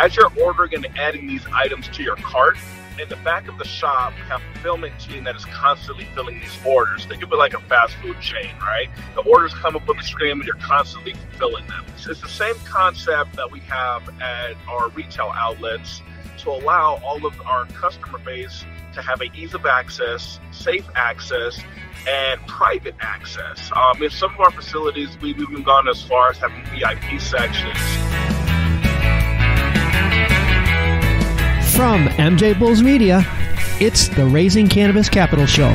As you're ordering and adding these items to your cart, in the back of the shop, we have a fulfillment team that is constantly filling these orders. Think of it like a fast food chain, right? The orders come up on the screen and you're constantly fulfilling them. It's the same concept that we have at our retail outlets to allow all of our customer base to have an ease of access, safe access, and private access. In some of our facilities, we've even gone as far as having VIP sections. From MJBulls Media, it's the Raising Cannabis Capital Show.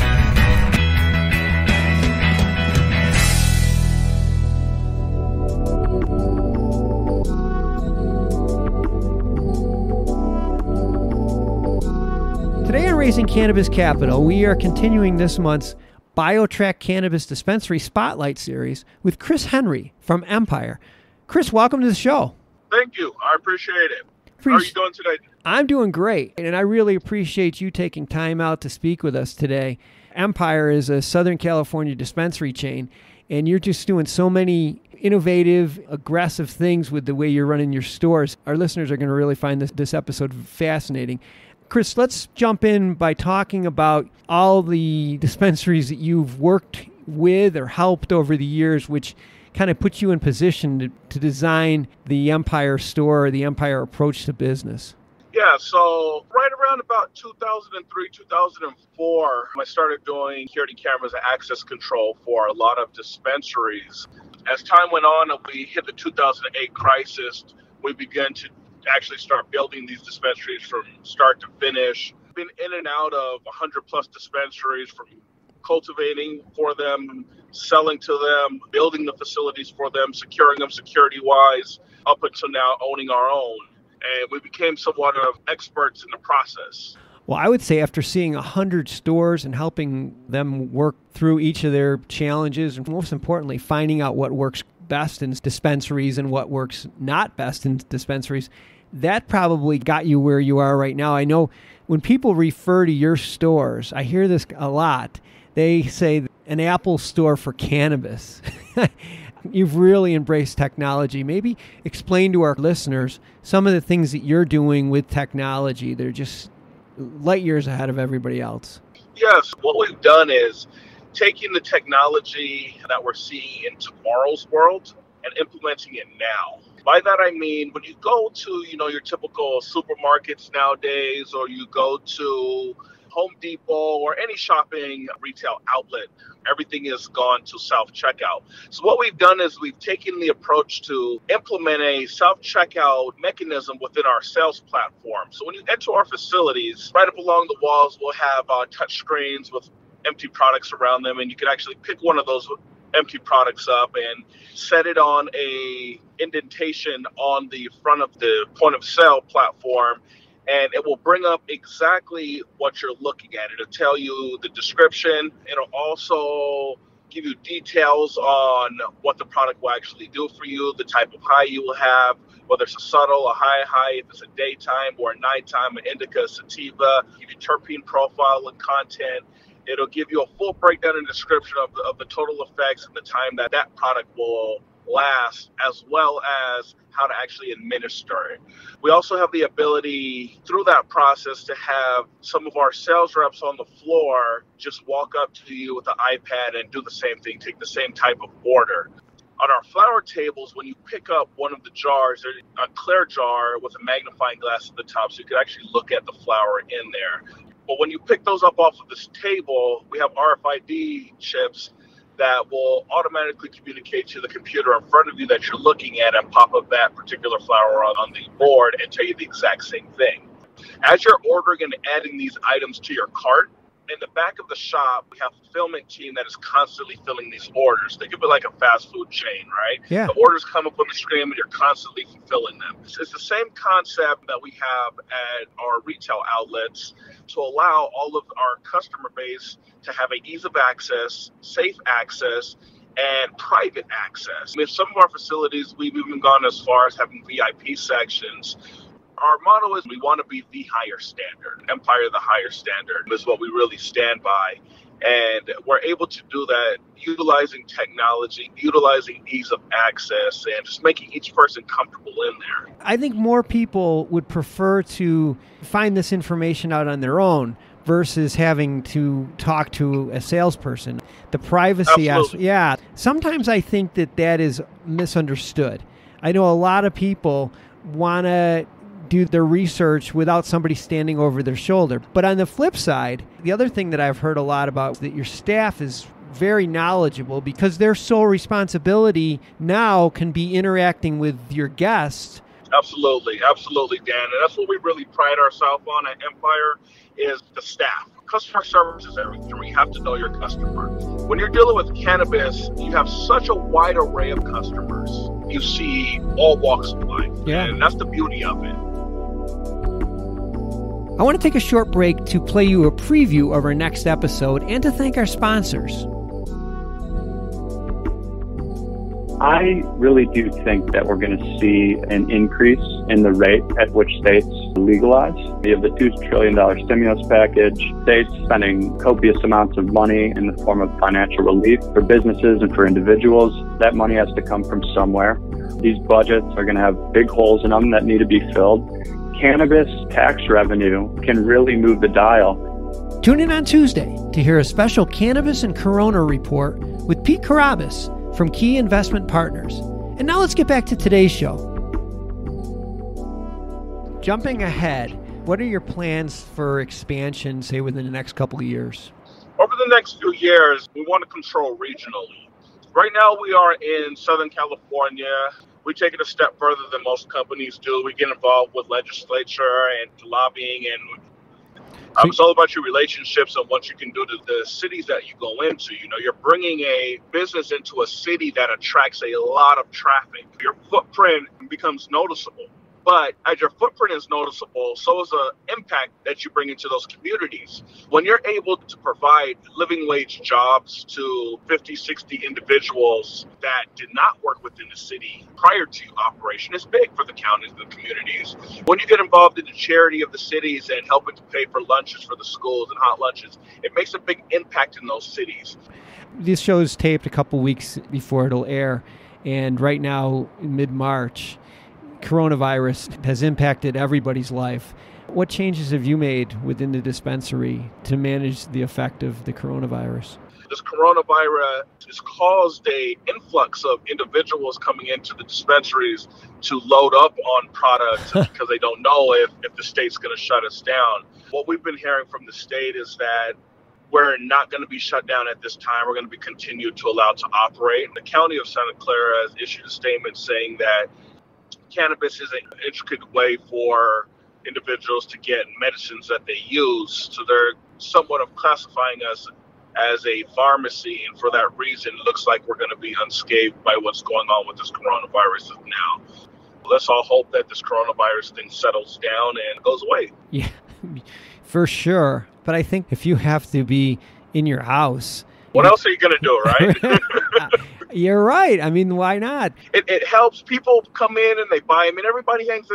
Today on Raising Cannabis Capital, we are continuing this month's BioTrack Cannabis Dispensary Spotlight Series with Chris Henry from Empire. Chris, welcome to the show. Thank you. I appreciate it. How are you doing today? I'm doing great, and I really appreciate you taking time out to speak with us today. Empire is a Southern California dispensary chain, and you're just doing so many innovative, aggressive things with the way you're running your stores. Our listeners are going to really find this episode fascinating. Chris, let's jump in by talking about all the dispensaries that you've worked with or helped over the years, which kind of puts you in position to design the Empire store, the Empire approach to business. Yeah, so right around about 2003, 2004, I started doing security cameras and access control for a lot of dispensaries. As time went on and we hit the 2008 crisis, we began to actually start building these dispensaries from start to finish. Been in and out of 100 plus dispensaries, from cultivating for them, selling to them, building the facilities for them, securing them security-wise, up until now owning our own. And we became somewhat of experts in the process. Well, I would say after seeing 100 stores and helping them work through each of their challenges, and most importantly, finding out what works best in dispensaries and what works not best in dispensaries, that probably got you where you are right now. I know when people refer to your stores, I hear this a lot. They say an Apple store for cannabis. You've really embraced technology. Maybe explain to our listeners some of the things that you're doing with technology. They're just light years ahead of everybody else. Yes, what we've done is taking the technology that we're seeing in tomorrow's world and implementing it now. By that I mean, when you go to, your typical supermarkets nowadays, or you go to Home Depot or any shopping retail outlet, everything is gone to self-checkout. So what we've done is we've taken the approach to implement a self-checkout mechanism within our sales platform. So when you enter our facilities, right up along the walls, we'll have touch screens with empty products around them, and you can actually pick one of those empty products up and set it on a indentation on the front of the point of sale platform, and it will bring up exactly what you're looking at. It'll tell you the description. It'll also give you details on what the product will actually do for you, the type of high you will have, whether it's a subtle, a high, if it's a daytime or a nighttime, an indica, sativa, give you terpene profile and content. It'll give you a full breakdown and description of the total effects and the time that product will last, as well as how to actually administer it. We also have the ability through that process to have some of our sales reps on the floor just walk up to you with an iPad and do the same thing, take the same type of order. On our flower tables, when you pick up one of the jars, there's a clear jar with a magnifying glass at the top, so you can actually look at the flower in there. But when you pick those up off of this table, we have RFID chips that will automatically communicate to the computer in front of you that you're looking at and pop up that particular flower on the board and tell you the exact same thing. As you're ordering and adding these items to your cart, in the back of the shop, we have a fulfillment team that is constantly filling these orders. Think of it like a fast food chain, right? Yeah. The orders come up on the screen and you're constantly fulfilling them. It's the same concept that we have at our retail outlets to allow all of our customer base to have an ease of access, safe access, and private access. In some of our facilities, we've even gone as far as having VIP sections. Our motto is we want to be the higher standard. Empire, the higher standard, is what we really stand by. And we're able to do that utilizing technology, utilizing ease of access, and just making each person comfortable in there. I think more people would prefer to find this information out on their own versus having to talk to a salesperson. The privacy aspect, yeah. Sometimes I think that is misunderstood. I know a lot of people want to do their research without somebody standing over their shoulder. But on the flip side, the other thing that I've heard a lot about is that your staff is very knowledgeable because their sole responsibility now can be interacting with your guests. Absolutely, Dan. And that's what we really pride ourselves on at Empire is the staff. Customer service is everything. You have to know your customer. When you're dealing with cannabis, you have such a wide array of customers. You see all walks of life. Yeah. And that's the beauty of it. I want to take a short break to play you a preview of our next episode and to thank our sponsors. I really do think that we're going to see an increase in the rate at which states legalize. We have the $2 trillion stimulus package, states spending copious amounts of money in the form of financial relief for businesses and for individuals. That money has to come from somewhere. These budgets are going to have big holes in them that need to be filled. Cannabis tax revenue can really move the dial. Tune in on Tuesday to hear a special Cannabis and Corona report with Pete Carabas from Key Investment Partners. And now let's get back to today's show. Jumping ahead, what are your plans for expansion, say, within the next couple of years? Over the next few years, we want to control regionally. Right now, we are in Southern California. We take it a step further than most companies do. We get involved with legislature and lobbying, and it's all about your relationships and what you can do to the cities that you go into. You know, you're bringing a business into a city that attracts a lot of traffic. Your footprint becomes noticeable. But as your footprint is noticeable, so is the impact that you bring into those communities. When you're able to provide living wage jobs to 50, 60 individuals that did not work within the city prior to operation, it's big for the counties and the communities. When you get involved in the charity of the cities and helping to pay for lunches for the schools and hot lunches, it makes a big impact in those cities. This show is taped a couple weeks before it'll air, and right now, in mid-March, coronavirus has impacted everybody's life. What changes have you made within the dispensary to manage the effect of the coronavirus? This coronavirus has caused an influx of individuals coming into the dispensaries to load up on products because they don't know if the state's going to shut us down. What we've been hearing from the state is that we're not going to be shut down at this time. We're going to be continued to allow to operate. The county of Santa Clara has issued a statement saying that cannabis is an intricate way for individuals to get medicines that they use. So they're somewhat of classifying us as a pharmacy. And for that reason, it looks like we're going to be unscathed by what's going on with this coronavirus now. Let's all hope that this coronavirus thing settles down and goes away. Yeah, for sure. But I think if you have to be in your house, what else are you going to do, right? You're right. I mean, why not? It helps people come in and they buy. I mean, everybody has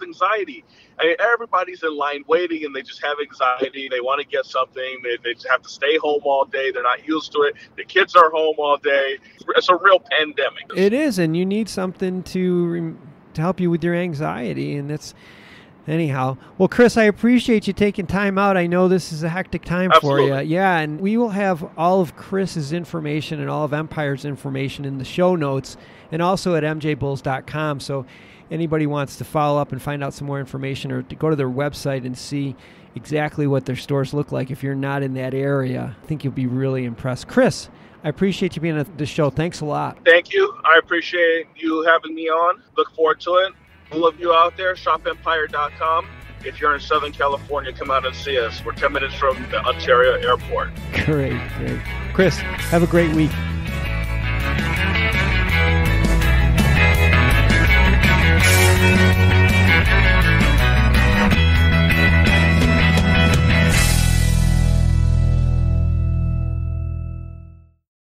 anxiety. I mean, everybody's in line waiting and they just have anxiety. They want to get something. They just have to stay home all day. They're not used to it. The kids are home all day. It's a real pandemic. It is, and you need something to help you with your anxiety, and that's... Anyhow, well, Chris, I appreciate you taking time out. I know this is a hectic time Absolutely. for you. Yeah, and we will have all of Chris's information and all of Empire's information in the show notes and also at MJBulls.com. So anybody wants to follow up and find out some more information or to go to their website and see exactly what their stores look like if you're not in that area, I think you'll be really impressed. Chris, I appreciate you being on the show. Thanks a lot. Thank you. I appreciate you having me on. Look forward to it. All of you out there, shopempire.com. If you're in Southern California, come out and see us. We're 10 minutes from the Ontario airport. Great. Chris, have a great week.